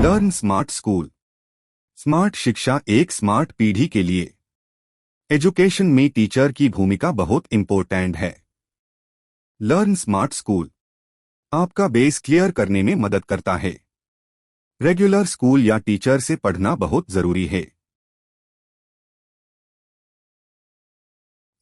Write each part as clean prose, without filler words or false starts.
Learn smart school. Smart शिक्षा एक smart पीढ़ी के लिए एजुकेशन में टीचर की भूमिका बहुत इंपॉर्टेंट है। लर्न स्मार्ट स्कूल आपका बेस क्लियर करने में मदद करता है। रेगुलर स्कूल या टीचर से पढ़ना बहुत जरूरी है।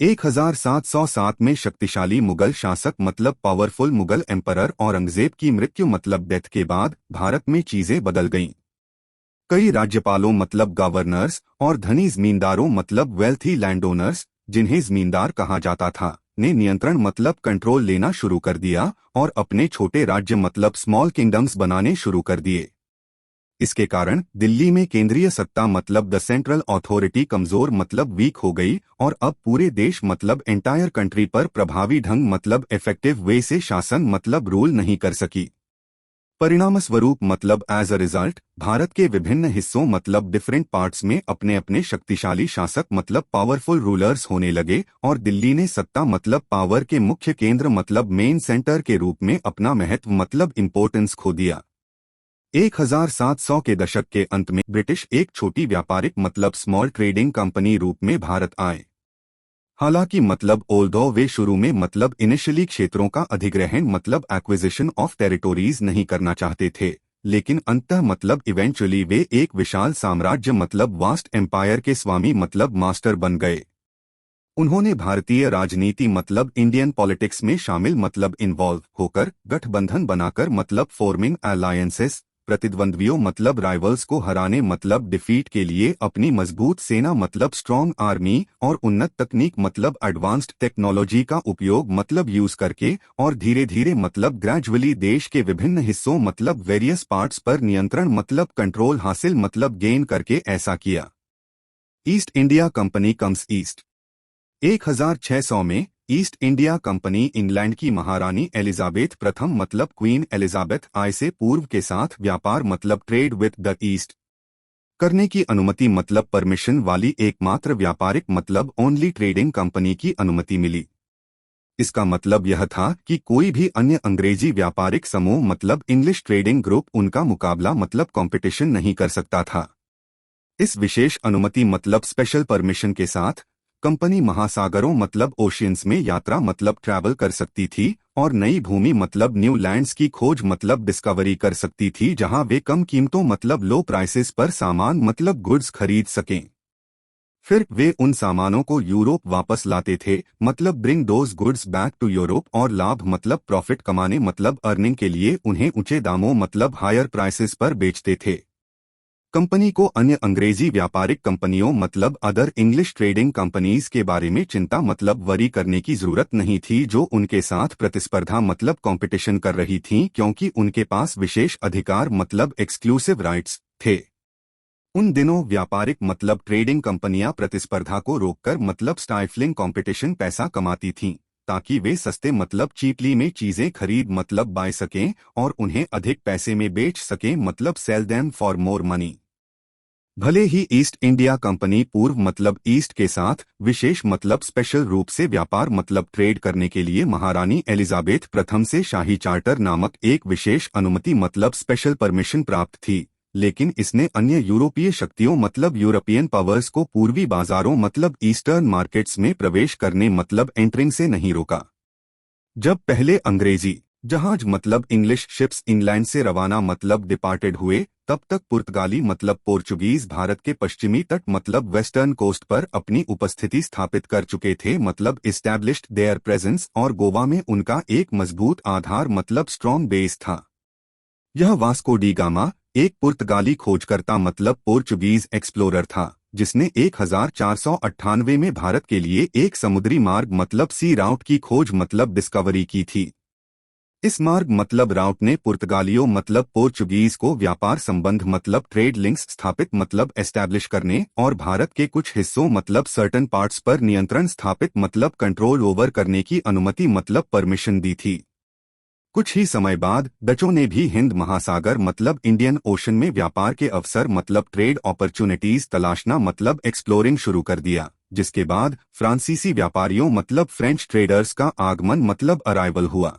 1707 में शक्तिशाली मुगल शासक मतलब पावरफुल मुगल एम्परर औरंगजेब की मृत्यु मतलब डेथ के बाद भारत में चीजें बदल गईं। कई राज्यपालों मतलब गवर्नर्स और धनी जमींदारों मतलब वेल्थी लैंडओनर्स, जिन्हें जमींदार कहा जाता था, ने नियंत्रण मतलब कंट्रोल लेना शुरू कर दिया और अपने छोटे राज्य मतलब स्मॉल किंगडम्स बनाने शुरू कर दिए। इसके कारण दिल्ली में केंद्रीय सत्ता मतलब द सेंट्रल अथॉरिटी कमजोर मतलब वीक हो गई और अब पूरे देश मतलब एंटायर कंट्री पर प्रभावी ढंग मतलब इफेक्टिव वे से शासन मतलब रूल नहीं कर सकी। परिणामस्वरूप मतलब एज अ रिजल्ट भारत के विभिन्न हिस्सों मतलब डिफरेंट पार्ट्स में अपने अपने शक्तिशाली शासक मतलब पावरफुल रूलर्स होने लगे और दिल्ली ने सत्ता मतलब पावर के मुख्य केंद्र मतलब मेन सेंटर के रूप में अपना महत्व मतलब इम्पोर्टेंस खो दिया। 1700 के दशक के अंत में ब्रिटिश एक छोटी व्यापारिक मतलब स्मॉल ट्रेडिंग कंपनी रूप में भारत आए। हालांकि मतलब ओल्दो वे शुरू में मतलब इनिशियली क्षेत्रों का अधिग्रहण मतलब एक्विजिशन ऑफ टेरिटोरीज नहीं करना चाहते थे, लेकिन अंततः मतलब इवेंचुअली वे एक विशाल साम्राज्य मतलब वास्ट एम्पायर के स्वामी मतलब मास्टर बन गए। उन्होंने भारतीय राजनीति मतलब इंडियन पॉलिटिक्स में शामिल मतलब इन्वॉल्व होकर गठबंधन बनाकर मतलब फॉर्मिंग अलायंसेस, प्रतिद्वंद्वियों मतलब राइवल्स को हराने मतलब डिफीट के लिए अपनी मजबूत सेना मतलब स्ट्रॉन्ग आर्मी और उन्नत तकनीक मतलब एडवांस्ड टेक्नोलॉजी का उपयोग मतलब यूज करके और धीरे धीरे मतलब ग्रेजुअली देश के विभिन्न हिस्सों मतलब वेरियस पार्ट्स पर नियंत्रण मतलब कंट्रोल हासिल मतलब गेन करके ऐसा किया। East India company comes east. 1600 में ईस्ट इंडिया कंपनी इंग्लैंड की महारानी एलिजाबेथ प्रथम मतलब क्वीन एलिजाबेथ आई से पूर्व के साथ व्यापार मतलब ट्रेड विद द ईस्ट करने की अनुमति मतलब परमिशन वाली एकमात्र व्यापारिक मतलब ओनली ट्रेडिंग कंपनी की अनुमति मिली। इसका मतलब यह था कि कोई भी अन्य अंग्रेजी व्यापारिक समूह मतलब इंग्लिश ट्रेडिंग ग्रुप उनका मुकाबला मतलब कंपटीशन नहीं कर सकता था। इस विशेष अनुमति मतलब स्पेशल परमिशन के साथ कंपनी महासागरों मतलब ओशियंस में यात्रा मतलब ट्रैवल कर सकती थी और नई भूमि मतलब न्यू लैंड्स की खोज मतलब डिस्कवरी कर सकती थी, जहां वे कम कीमतों मतलब लो प्राइसेस पर सामान मतलब गुड्स खरीद सकें। फिर वे उन सामानों को यूरोप वापस लाते थे मतलब bring those goods back to Europe और लाभ मतलब प्रॉफिट कमाने मतलब अर्निंग के लिए उन्हें ऊंचे दामों मतलब हायर प्राइसेस पर बेचते थे। कंपनी को अन्य अंग्रेजी व्यापारिक कंपनियों मतलब अदर इंग्लिश ट्रेडिंग कंपनीज के बारे में चिंता मतलब वरी करने की जरूरत नहीं थी, जो उनके साथ प्रतिस्पर्धा मतलब कंपटीशन कर रही थीं, क्योंकि उनके पास विशेष अधिकार मतलब एक्सक्लूसिव राइट्स थे। उन दिनों व्यापारिक मतलब ट्रेडिंग कंपनियां प्रतिस्पर्धा को रोककर मतलब स्टाइफलिंग कंपटीशन पैसा कमाती थीं, ताकि वे सस्ते मतलब चीपली में चीजें खरीद मतलब बाय सकें और उन्हें अधिक पैसे में बेच सकें मतलब sell them for more money. भले ही ईस्ट इंडिया कंपनी पूर्व मतलब ईस्ट के साथ विशेष मतलब स्पेशल रूप से व्यापार मतलब ट्रेड करने के लिए महारानी एलिजाबेथ प्रथम से शाही चार्टर नामक एक विशेष अनुमति मतलब स्पेशल परमिशन प्राप्त थी, लेकिन इसने अन्य यूरोपीय शक्तियों मतलब यूरोपियन पावर्स को पूर्वी बाजारों मतलब ईस्टर्न मार्केट्स में प्रवेश करने मतलब एंटरिंग से नहीं रोका। जब पहले अंग्रेजी जहाज मतलब इंग्लिश शिप्स इंग्लैंड से रवाना मतलब डिपार्टेड हुए, तब तक पुर्तगाली मतलब पोर्चुगीज भारत के पश्चिमी तट मतलब वेस्टर्न कोस्ट पर अपनी उपस्थिति स्थापित कर चुके थे मतलब इस्टेब्लिश्ड देयर प्रेजेंस, और गोवा में उनका एक मजबूत आधार मतलब स्ट्रॉन्ग बेस था। यह वास्को डी गामा एक पुर्तगाली खोजकर्ता मतलब पोर्चुगीज एक्सप्लोरर था, जिसने 1498 में भारत के लिए एक समुद्री मार्ग मतलब सी राउट की खोज मतलब डिस्कवरी की थी। इस मार्ग मतलब राउट ने पुर्तगालियों मतलब पोर्चुगीज को व्यापार संबंध मतलब ट्रेड लिंक्स स्थापित मतलब एस्टैब्लिश करने और भारत के कुछ हिस्सों मतलब सर्टन पार्ट्स पर नियंत्रण स्थापित मतलब कंट्रोल ओवर करने की अनुमति मतलब परमिशन दी थी। कुछ ही समय बाद डचों ने भी हिंद महासागर मतलब इंडियन ओशन में व्यापार के अवसर मतलब ट्रेड अपॉर्चुनिटीज तलाशना मतलब एक्सप्लोरिंग शुरू कर दिया, जिसके बाद फ्रांसीसी व्यापारियों मतलब फ्रेंच ट्रेडर्स का आगमन मतलब अराइवल हुआ।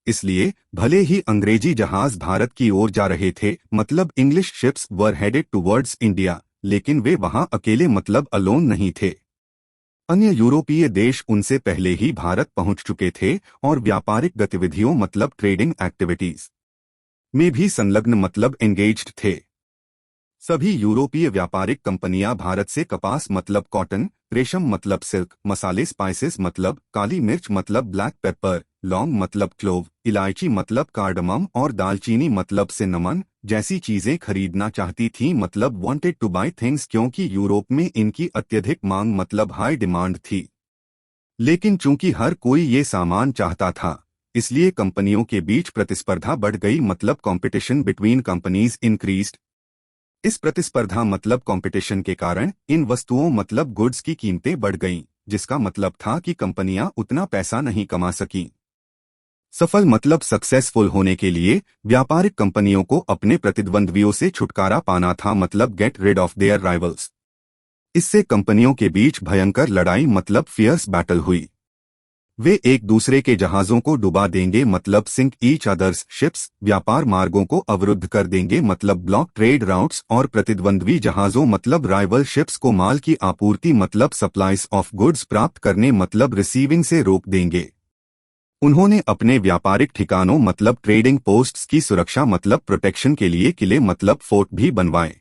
इसलिए भले ही अंग्रेजी जहाज भारत की ओर जा रहे थे, मतलब इंग्लिश शिप्स वर हेडेड टुवर्ड्स इंडिया, लेकिन वे वहां अकेले मतलब अलोन नहीं थे। अन्य यूरोपीय देश उनसे पहले ही भारत पहुंच चुके थे और व्यापारिक गतिविधियों मतलब ट्रेडिंग एक्टिविटीज में भी संलग्न मतलब एंगेज्ड थे। सभी यूरोपीय व्यापारिक कंपनियां भारत से कपास मतलब कॉटन, रेशम मतलब सिल्क, मसाले स्पाइसेस मतलब काली मिर्च मतलब ब्लैक पेपर, लौंग मतलब क्लोव, इलायची मतलब कार्डमम और दालचीनी मतलब सिन्नमन जैसी चीजें खरीदना चाहती थीं मतलब वांटेड टू बाय थिंग्स, क्योंकि यूरोप में इनकी अत्यधिक मांग मतलब हाई डिमांड थी। लेकिन चूंकि हर कोई ये सामान चाहता था, इसलिए कंपनियों के बीच प्रतिस्पर्धा बढ़ गई मतलब कंपटीशन बिटवीन कंपनीज इंक्रीज्ड। इस प्रतिस्पर्धा मतलब कंपटीशन के कारण इन वस्तुओं मतलब गुड्स की कीमतें बढ़ गईं, जिसका मतलब था कि कंपनियां उतना पैसा नहीं कमा सकीं। सफल मतलब सक्सेसफुल होने के लिए व्यापारिक कंपनियों को अपने प्रतिद्वंद्वियों से छुटकारा पाना था मतलब get rid of their rivals. इससे कंपनियों के बीच भयंकर लड़ाई मतलब फियर्स बैटल हुई। वे एक दूसरे के जहाजों को डुबा देंगे मतलब सिंक ईच अदर्स शिप्स, व्यापार मार्गों को अवरुद्ध कर देंगे मतलब ब्लॉक ट्रेड राउट्स, और प्रतिद्वंद्वी जहाजों मतलब राइवल शिप्स को माल की आपूर्ति मतलब सप्लाईज ऑफ गुड्स प्राप्त करने मतलब रिसीविंग से रोक देंगे। उन्होंने अपने व्यापारिक ठिकानों मतलब ट्रेडिंग पोस्ट्स की सुरक्षा मतलब प्रोटेक्शन के लिए किले मतलब फोर्ट भी बनवाए।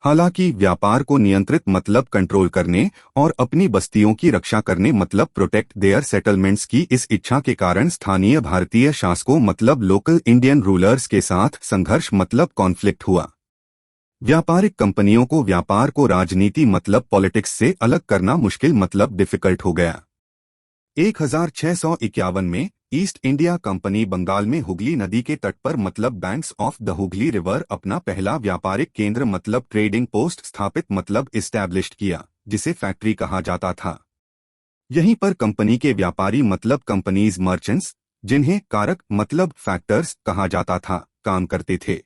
हालांकि व्यापार को नियंत्रित मतलब कंट्रोल करने और अपनी बस्तियों की रक्षा करने मतलब प्रोटेक्ट देयर सेटलमेंट्स की इस इच्छा के कारण स्थानीय भारतीय शासकों मतलब लोकल इंडियन रूलर्स के साथ संघर्ष मतलब कॉन्फ्लिक्ट हुआ। व्यापारिक कंपनियों को व्यापार को राजनीति मतलब पॉलिटिक्स से अलग करना मुश्किल मतलब डिफिकल्ट हो गया। 1651 में ईस्ट इंडिया कंपनी बंगाल में हुगली नदी के तट पर मतलब banks of the Hooghly river अपना पहला व्यापारिक केंद्र मतलब ट्रेडिंग पोस्ट स्थापित मतलब इस्टेब्लिश्ड किया, जिसे फैक्ट्री कहा जाता था। यहीं पर कंपनी के व्यापारी मतलब कंपनीज मर्चेंट्स, जिन्हें कारक मतलब फैक्टर्स कहा जाता था, काम करते थे।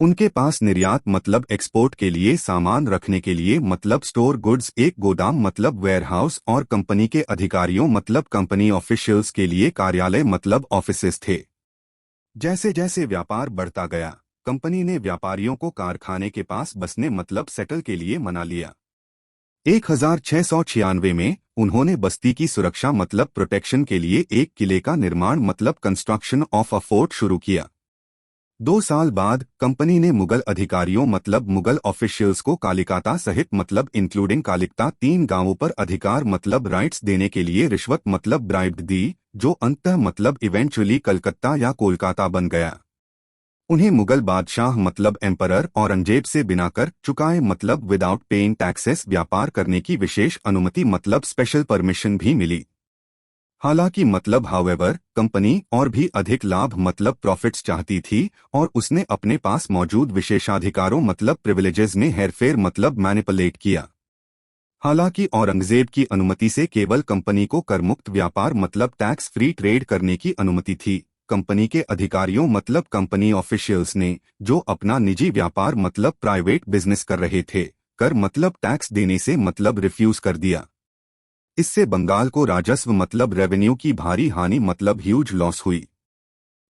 उनके पास निर्यात मतलब एक्सपोर्ट के लिए सामान रखने के लिए मतलब स्टोर गुड्स एक गोदाम मतलब वेयरहाउस, और कंपनी के अधिकारियों मतलब कंपनी ऑफिशियल्स के लिए कार्यालय मतलब ऑफिसेस थे। जैसे जैसे व्यापार बढ़ता गया, कंपनी ने व्यापारियों को कारखाने के पास बसने मतलब सेटल के लिए मना लिया। 1696 में उन्होंने बस्ती की सुरक्षा मतलब प्रोटेक्शन के लिए एक किले का निर्माण मतलब कंस्ट्रक्शन ऑफ अ फोर्ट शुरू किया। 2 साल बाद कंपनी ने मुगल अधिकारियों मतलब मुगल ऑफिशियल्स को कालिकाता सहित मतलब इंक्लूडिंग कालिकता 3 गांवों पर अधिकार मतलब राइट्स देने के लिए रिश्वत मतलब ब्राइब दी, जो अंततः मतलब इवेंचुअली कलकत्ता या कोलकाता बन गया। उन्हें मुगल बादशाह मतलब एम्परर औरंगजेब से बिना कर चुकाए मतलब विदाउट पेइंग टैक्सेस व्यापार करने की विशेष अनुमति मतलब स्पेशल परमिशन भी मिली। हालांकि मतलब हाउएवर कंपनी और भी अधिक लाभ मतलब प्रॉफिट्स चाहती थी और उसने अपने पास मौजूद विशेषाधिकारों मतलब प्रिविलेजेस में हेरफेर मतलब मैनिपुलेट किया। हालांकि औरंगजेब की अनुमति से केवल कंपनी को करमुक्त व्यापार मतलब टैक्स फ्री ट्रेड करने की अनुमति थी। कंपनी के अधिकारियों मतलब कंपनी ऑफिशियल्स ने, जो अपना निजी व्यापार मतलब प्राइवेट बिजनेस कर रहे थे, कर मतलब टैक्स देने से मतलब रिफ्यूज कर दिया। इससे बंगाल को राजस्व मतलब रेवेन्यू की भारी हानि मतलब ह्यूज लॉस हुई।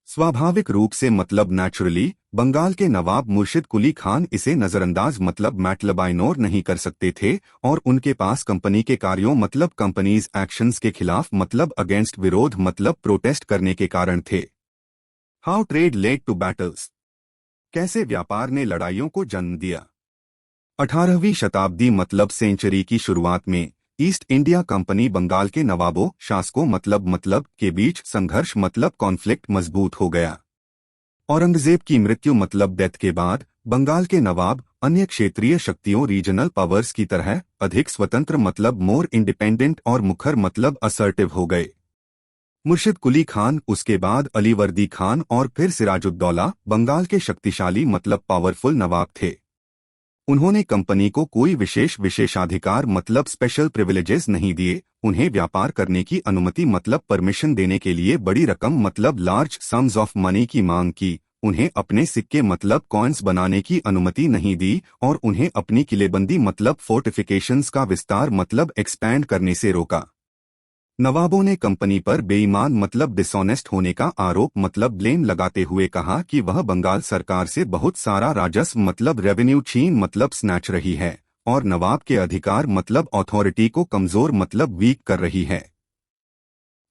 स्वाभाविक रूप से मतलब नेचुरली बंगाल के नवाब मुर्शिद कुली खान इसे नजरअंदाज मतलब मैटलबाइनोर नहीं कर सकते थे और उनके पास कंपनी के कार्यों मतलब कंपनीज एक्शंस के खिलाफ मतलब अगेंस्ट विरोध मतलब प्रोटेस्ट करने के कारण थे। How trade led to battles, कैसे व्यापार ने लड़ाइयों को जन्म दिया। 18वीं शताब्दी मतलब सेंचुरी की शुरुआत में ईस्ट इंडिया कंपनी बंगाल के नवाबों शासकों मतलब के बीच संघर्ष मतलब कॉन्फ्लिक्ट मजबूत हो गया। औरंगजेब की मृत्यु मतलब डेथ के बाद बंगाल के नवाब अन्य क्षेत्रीय शक्तियों रीजनल पावर्स की तरह अधिक स्वतंत्र मतलब मोर इंडिपेंडेंट और मुखर मतलब असर्टिव हो गए। मुर्शिद कुली खान, उसके बाद अलीवर्दी खान और फिर सिराजुद्दौला बंगाल के शक्तिशाली मतलब पावरफुल नवाब थे। उन्होंने कंपनी को कोई विशेषाधिकार मतलब स्पेशल प्रिविलेजेस नहीं दिए, उन्हें व्यापार करने की अनुमति मतलब परमिशन देने के लिए बड़ी रकम मतलब लार्ज सम्स ऑफ मनी की मांग की, उन्हें अपने सिक्के मतलब कॉइन्स बनाने की अनुमति नहीं दी और उन्हें अपनी किलेबंदी मतलब फोर्टिफिकेशंस का विस्तार मतलब एक्सपैंड करने से रोका। नवाबों ने कंपनी पर बेईमान मतलब डिसऑनेस्ट होने का आरोप मतलब ब्लेम लगाते हुए कहा कि वह बंगाल सरकार से बहुत सारा राजस्व मतलब रेवेन्यू छीन मतलब स्नैच रही है और नवाब के अधिकार मतलब अथॉरिटी को कमजोर मतलब वीक कर रही है।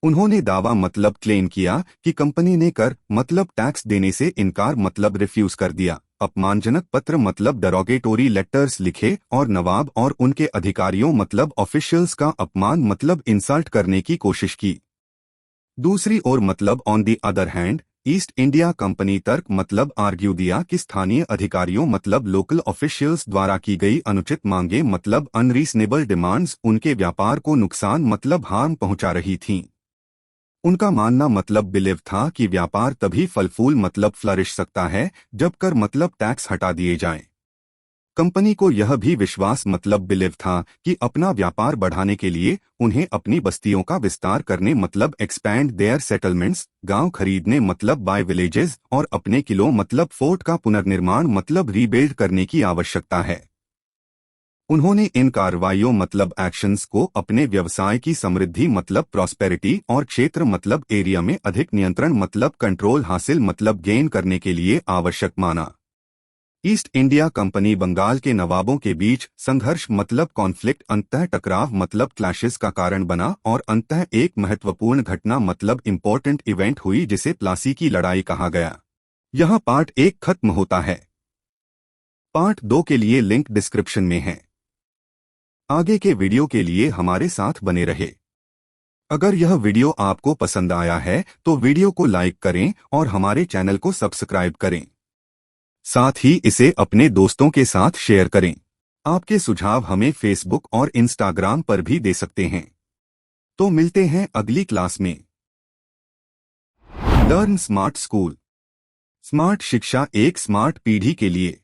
उन्होंने दावा मतलब क्लेम किया कि कंपनी ने कर मतलब टैक्स देने से इनकार मतलब रिफ्यूज कर दिया, अपमानजनक पत्र मतलब डेरोगेटोरी लेटर्स लिखे और नवाब और उनके अधिकारियों मतलब ऑफिशियल्स का अपमान मतलब इंसल्ट करने की कोशिश की। दूसरी ओर मतलब on the other hand east India company तर्क मतलब आर्ग्यू दिया कि स्थानीय अधिकारियों मतलब लोकल ऑफिशियल्स द्वारा की गई अनुचित मांगे मतलब अनरीजनेबल डिमांड्स उनके व्यापार को नुकसान मतलब हार्म पहुंचा रही थीं। उनका मानना मतलब बिलीव था कि व्यापार तभी फल फूल मतलब फ्लरिश सकता है जब कर मतलब टैक्स हटा दिए जाएं। कंपनी को यह भी विश्वास मतलब बिलीव था कि अपना व्यापार बढ़ाने के लिए उन्हें अपनी बस्तियों का विस्तार करने मतलब एक्सपैंड देयर सेटलमेंट्स, गांव खरीदने मतलब बाय विलेजेस और अपने किलों मतलब फोर्ट का पुनर्निर्माण मतलब रीबिल्ड करने की आवश्यकता है। उन्होंने इन कार्रवाइयों मतलब एक्शंस को अपने व्यवसाय की समृद्धि मतलब प्रॉस्पेरिटी और क्षेत्र मतलब एरिया में अधिक नियंत्रण मतलब कंट्रोल हासिल मतलब गेन करने के लिए आवश्यक माना। ईस्ट इंडिया कंपनी बंगाल के नवाबों के बीच संघर्ष मतलब कॉन्फ्लिक्ट अंतः टकराव मतलब क्लैशेस का कारण बना और अंतः एक महत्वपूर्ण घटना मतलब इम्पोर्टेंट इवेंट हुई जिसे प्लासी की लड़ाई कहा गया। यहाँ पार्ट 1 खत्म होता है। पार्ट 2 के लिए लिंक डिस्क्रिप्शन में है। आगे के वीडियो के लिए हमारे साथ बने रहे। अगर यह वीडियो आपको पसंद आया है तो वीडियो को लाइक करें और हमारे चैनल को सब्सक्राइब करें। साथ ही इसे अपने दोस्तों के साथ शेयर करें। आपके सुझाव हमें फेसबुक और इंस्टाग्राम पर भी दे सकते हैं। तो मिलते हैं अगली क्लास में। लर्न स्मार्ट स्कूल, स्मार्ट शिक्षा एक स्मार्ट पीढ़ी के लिए।